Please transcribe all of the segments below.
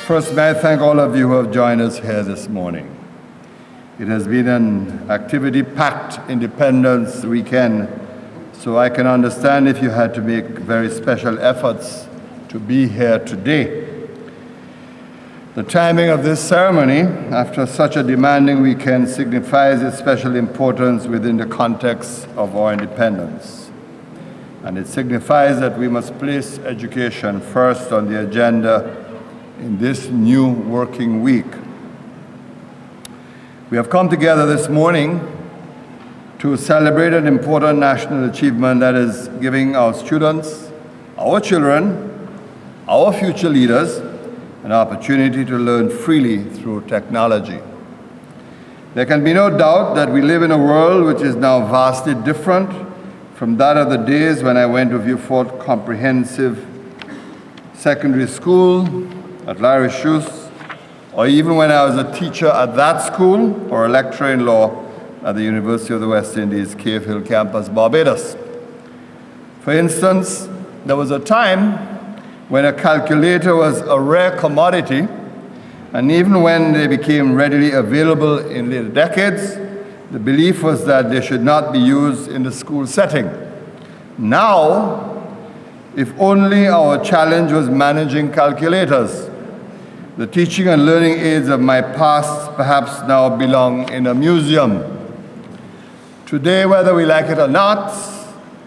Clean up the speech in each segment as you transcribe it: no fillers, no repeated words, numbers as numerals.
First, may I thank all of you who have joined us here this morning. It has been an activity-packed Independence weekend, so I can understand if you had to make very special efforts to be here today. The timing of this ceremony, after such a demanding weekend, signifies its special importance within the context of our independence. And it signifies that we must place education first on the agenda in this new working week. We have come together this morning to celebrate an important national achievement that is giving our students, our children, our future leaders, an opportunity to learn freely through technology. There can be no doubt that we live in a world which is now vastly different from that of the days when I went to Vieux Fort Comprehensive Secondary School at Larry Schus, or even when I was a teacher at that school or a lecturer in law at the University of the West Indies, Cave Hill campus, Barbados. For instance, there was a time when a calculator was a rare commodity, and even when they became readily available in later decades, the belief was that they should not be used in the school setting. Now, if only our challenge was managing calculators. The teaching and learning aids of my past perhaps now belong in a museum. Today, whether we like it or not,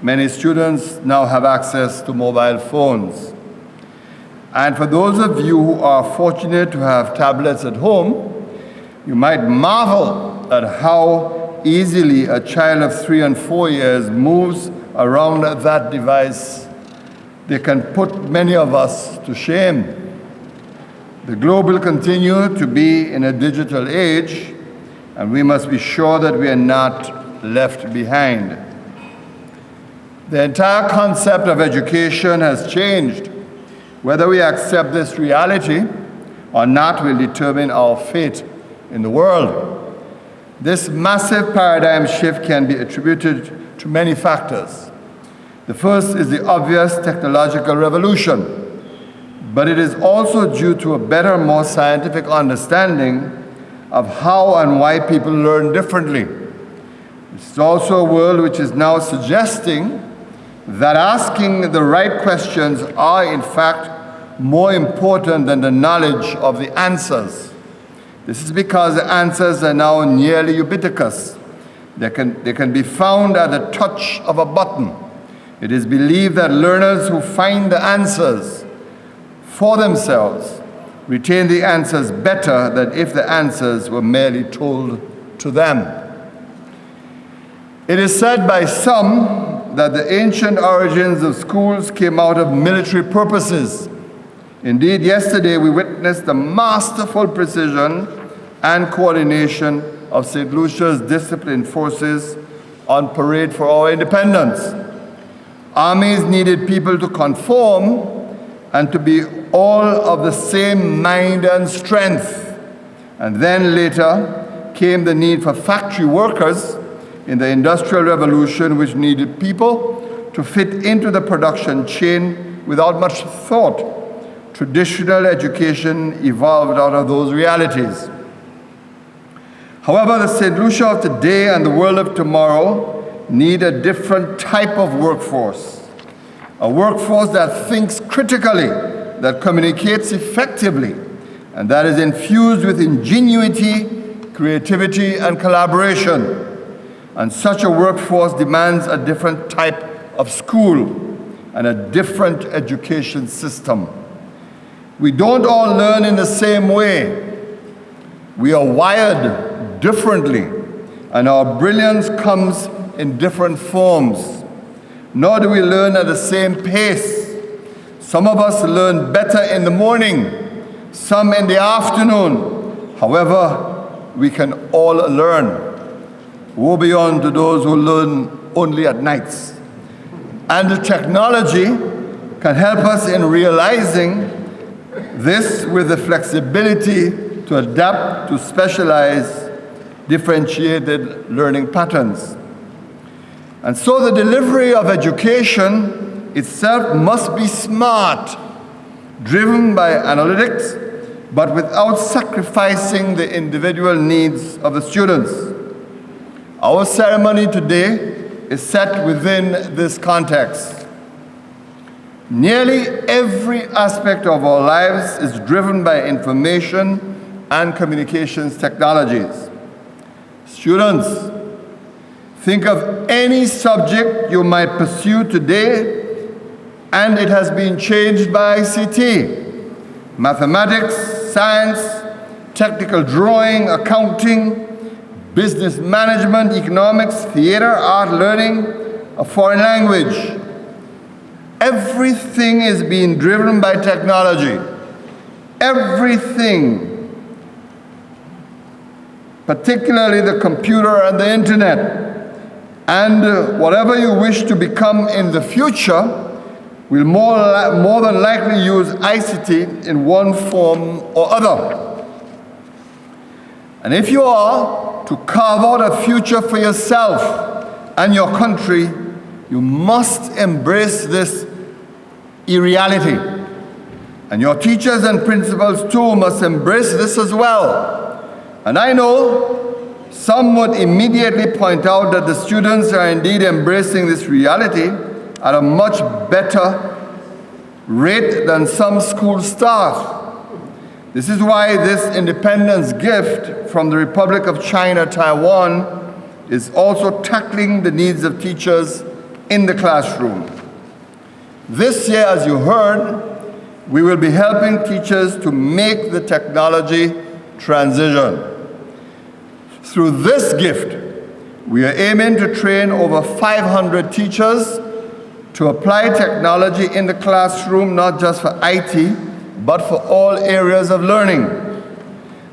many students now have access to mobile phones. And for those of you who are fortunate to have tablets at home, you might marvel at how easily a child of 3 and 4 years moves around that device. They can put many of us to shame. The globe will continue to be in a digital age, and we must be sure that we are not left behind. The entire concept of education has changed. Whether we accept this reality or not will determine our fate in the world. This massive paradigm shift can be attributed to many factors. The first is the obvious technological revolution, but it is also due to a better, more scientific understanding of how and why people learn differently. It's also a world which is now suggesting that asking the right questions are in fact more important than the knowledge of the answers. This is because the answers are now nearly ubiquitous. They can be found at the touch of a button. It is believed that learners who find the answers for themselves retain the answers better than if the answers were merely told to them. It is said by some that the ancient origins of schools came out of military purposes. Indeed, yesterday we witnessed the masterful precision and coordination of St. Lucia's disciplined forces on parade for our independence. Armies needed people to conform and to be all of the same mind and strength. And then later came the need for factory workers in the Industrial Revolution, which needed people to fit into the production chain without much thought. Traditional education evolved out of those realities. However, the St. Lucia of today and the world of tomorrow need a different type of workforce. A workforce that thinks critically, that communicates effectively, and that is infused with ingenuity, creativity, and collaboration. And such a workforce demands a different type of school and a different education system. We don't all learn in the same way. We are wired differently, and our brilliance comes in different forms. Nor do we learn at the same pace. Some of us learn better in the morning, some in the afternoon. However, we can all learn. Woe be unto those who learn only at nights. And the technology can help us in realizing this with the flexibility to adapt to specialized, differentiated learning patterns. And so the delivery of education itself must be smart, driven by analytics, but without sacrificing the individual needs of the students. Our ceremony today is set within this context. Nearly every aspect of our lives is driven by information and communications technologies. Students, think of any subject you might pursue today, and it has been changed by ICT. Mathematics, science, technical drawing, accounting, business management, economics, theater, art, learning, a foreign language. Everything is being driven by technology. Everything. Particularly the computer and the internet. And whatever you wish to become in the future will more than likely use ICT in one form or other. And if you are to carve out a future for yourself and your country, you must embrace this reality. And your teachers and principals too must embrace this as well. And I know some would immediately point out that the students are indeed embracing this reality at a much better rate than some school staff. This is why this independence gift from the Republic of China, Taiwan, is also tackling the needs of teachers in the classroom. This year, as you heard, we will be helping teachers to make the technology transition. Through this gift, we are aiming to train over 500 teachers to apply technology in the classroom, not just for IT, but for all areas of learning.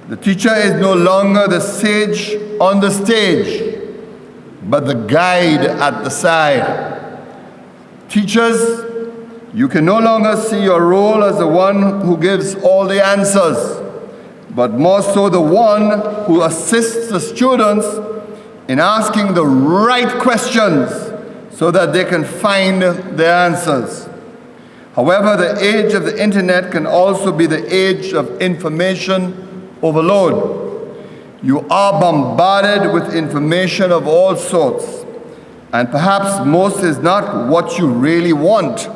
The teacher is no longer the sage on the stage, but the guide at the side. Teachers, you can no longer see your role as the one who gives all the answers, but more so the one who assists the students in asking the right questions so that they can find the answers. However, the age of the internet can also be the age of information overload. You are bombarded with information of all sorts, and perhaps most is not what you really want.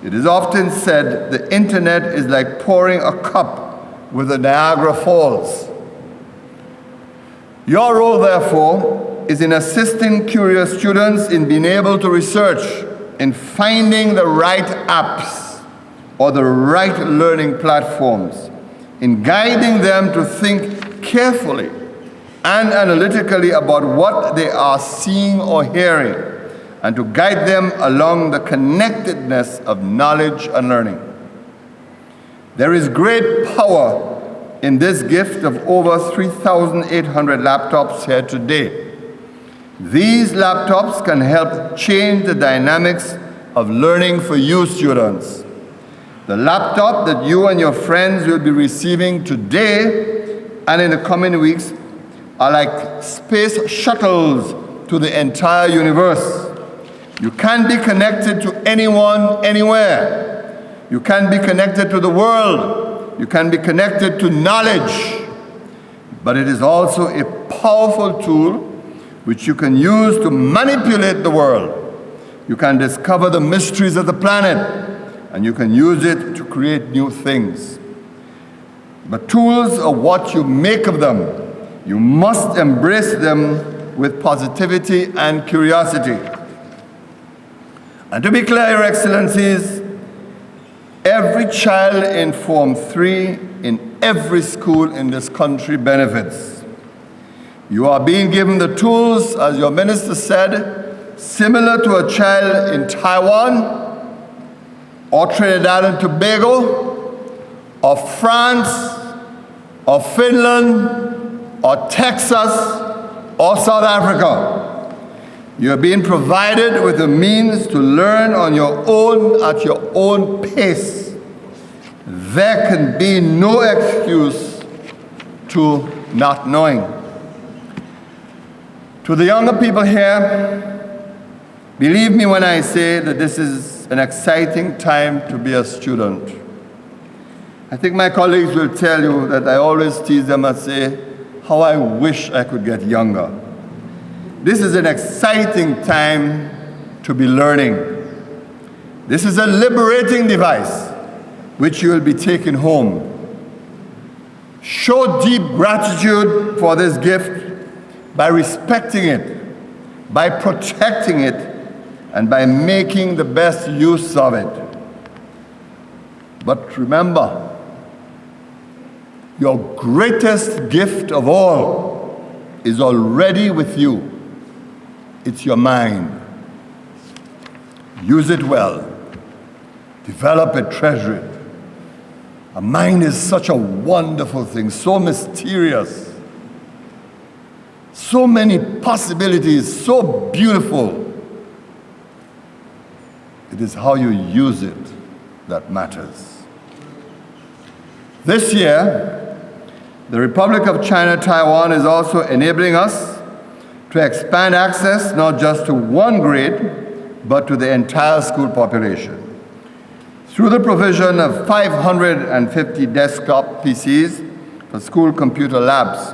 It is often said the internet is like pouring a cup with the Niagara Falls. Your role, therefore, is in assisting curious students in being able to research, in finding the right apps or the right learning platforms, in guiding them to think carefully and analytically about what they are seeing or hearing, and to guide them along the connectedness of knowledge and learning. There is great power in this gift of over 3,800 laptops here today. These laptops can help change the dynamics of learning for you students. The laptop that you and your friends will be receiving today and in the coming weeks are like space shuttles to the entire universe. You can be connected to anyone, anywhere. You can be connected to the world. You can be connected to knowledge. But it is also a powerful tool which you can use to manipulate the world. You can discover the mysteries of the planet, and you can use it to create new things. But tools are what you make of them. You must embrace them with positivity and curiosity. And to be clear, Your Excellencies, every child in Form 3 in every school in this country benefits. You are being given the tools, as your minister said, similar to a child in Taiwan, or Trinidad and Tobago, or France, or Finland, or Texas, or South Africa. You are being provided with the means to learn on your own at your own pace. There can be no excuse to not knowing. To the younger people here, believe me when I say that this is an exciting time to be a student. I think my colleagues will tell you that I always tease them and say, how I wish I could get younger. This is an exciting time to be learning. This is a liberating device which you will be taking home. Show deep gratitude for this gift by respecting it, by protecting it, and by making the best use of it. But remember, your greatest gift of all is already with you. It's your mind. Use it well. Develop it, treasure it. A mind is such a wonderful thing, so mysterious. So many possibilities, so beautiful. It is how you use it that matters. This year, the Republic of China Taiwan is also enabling us to expand access not just to one grade, but to the entire school population, through the provision of 550 desktop PCs for school computer labs.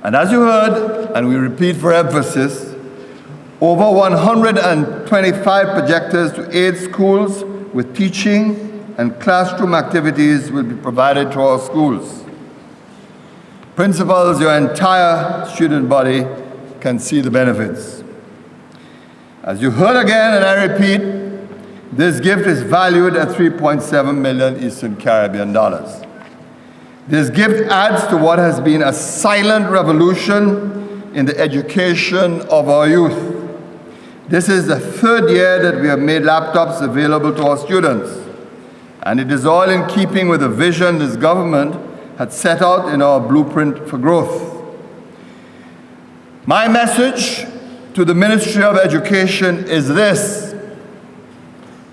And as you heard, and we repeat for emphasis, over 125 projectors to aid schools with teaching and classroom activities will be provided to our schools. Principals, your entire student body can see the benefits. As you heard again, and I repeat, this gift is valued at $3.7 million Eastern Caribbean dollars. This gift adds to what has been a silent revolution in the education of our youth. This is the third year that we have made laptops available to our students, and it is all in keeping with the vision this government had set out in our blueprint for growth. My message to the Ministry of Education is this: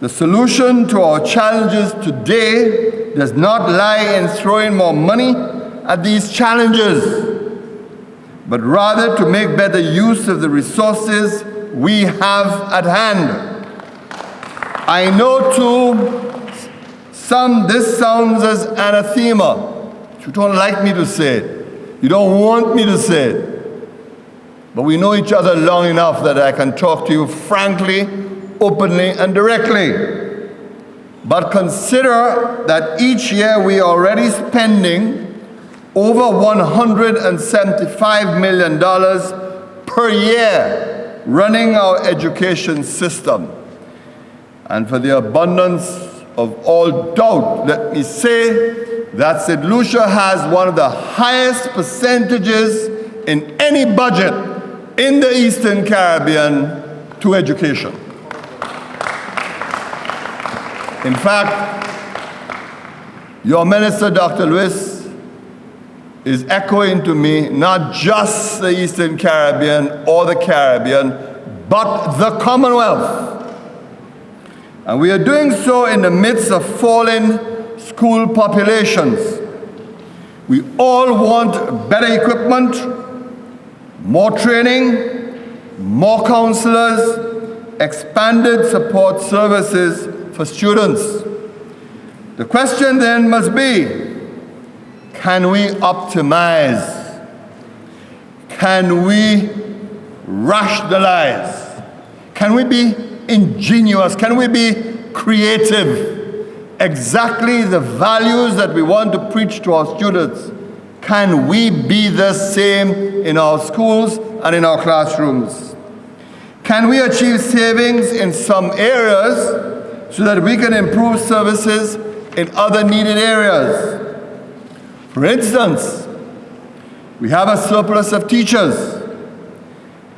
the solution to our challenges today does not lie in throwing more money at these challenges, but rather to make better use of the resources we have at hand. I know too, this sounds as anathema. You don't like me to say it. You don't want me to say it. But we know each other long enough that I can talk to you frankly, openly, and directly. But consider that each year we are already spending over $175 million per year running our education system. And for the abundance of all doubt, let me say that St. Lucia has one of the highest percentages in any budget in the Eastern Caribbean to education. In fact, your minister, Dr. Lewis, is echoing to me not just the Eastern Caribbean or the Caribbean, but the Commonwealth. And we are doing so in the midst of falling school populations. We all want better equipment, more training, more counselors, expanded support services for students. The question then must be, can we optimize? Can we rationalize? Can we be ingenious? Can we be creative? Exactly the values that we want to preach to our students, can we be the same in our schools and in our classrooms? Can we achieve savings in some areas so that we can improve services in other needed areas? For instance, we have a surplus of teachers,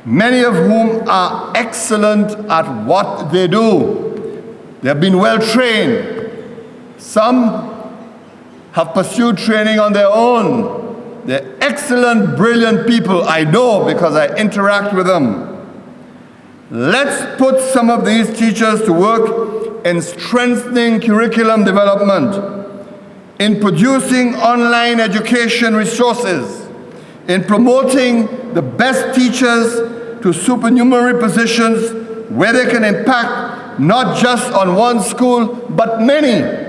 many of whom are excellent at what they do. They have been well trained. Some have pursued training on their own. They're excellent, brilliant people, I know because I interact with them. Let's put some of these teachers to work in strengthening curriculum development, in producing online education resources, in promoting the best teachers to supernumerary positions where they can impact not just on one school, but many.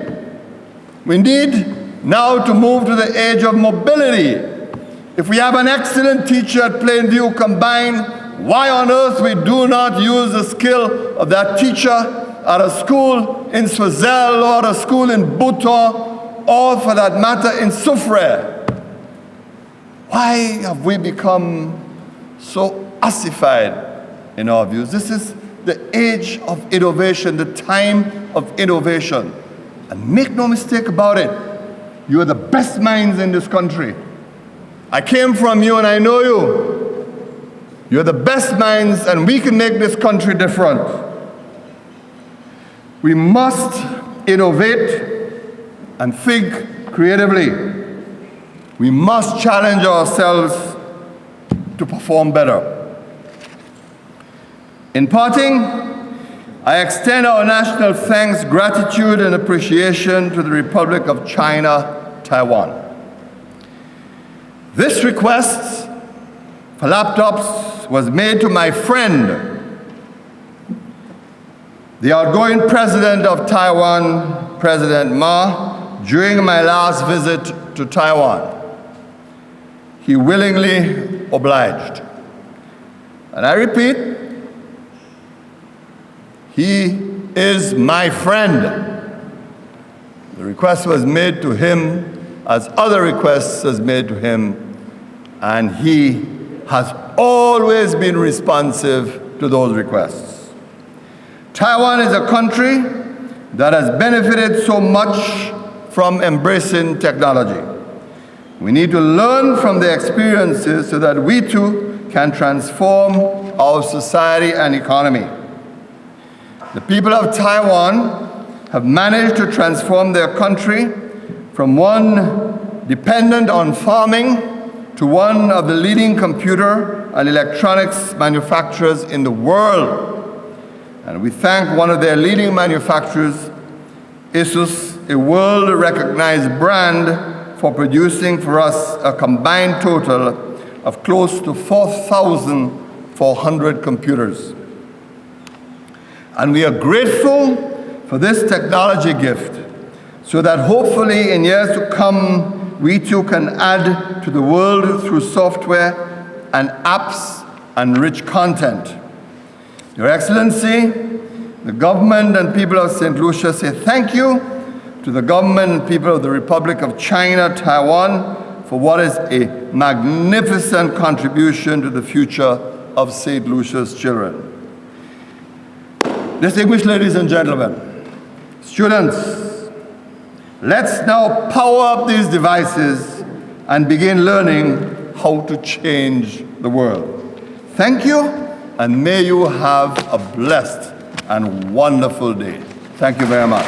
We need now to move to the age of mobility. If we have an excellent teacher at Plainview Combined, why on earth we do not use the skill of that teacher at a school in Swazel or a school in Buto, or for that matter in Soufrière? Why have we become so ossified in our views? This is the age of innovation, the time of innovation. And make no mistake about it, you are the best minds in this country. I came from you and I know you. You're the best minds and we can make this country different. We must innovate and think creatively. We must challenge ourselves to perform better. In parting, I extend our national thanks, gratitude, and appreciation to the Republic of China, Taiwan. This request for laptops was made to my friend, the outgoing president of Taiwan, President Ma, during my last visit to Taiwan. He willingly obliged. And I repeat, he is my friend. The request was made to him as other requests was made to him, and he has always been responsive to those requests. Taiwan is a country that has benefited so much from embracing technology. We need to learn from their experiences so that we too can transform our society and economy. The people of Taiwan have managed to transform their country from one dependent on farming to one of the leading computer and electronics manufacturers in the world. And we thank one of their leading manufacturers, ASUS, a world-recognized brand, for producing for us a combined total of close to 4,400 computers. And we are grateful for this technology gift so that hopefully in years to come, we too can add to the world through software and apps and rich content. Your Excellency, the government and people of St. Lucia say thank you to the government and people of the Republic of China, Taiwan, for what is a magnificent contribution to the future of St. Lucia's children. Distinguished ladies and gentlemen, students, let's now power up these devices and begin learning how to change the world. Thank you, and may you have a blessed and wonderful day. Thank you very much.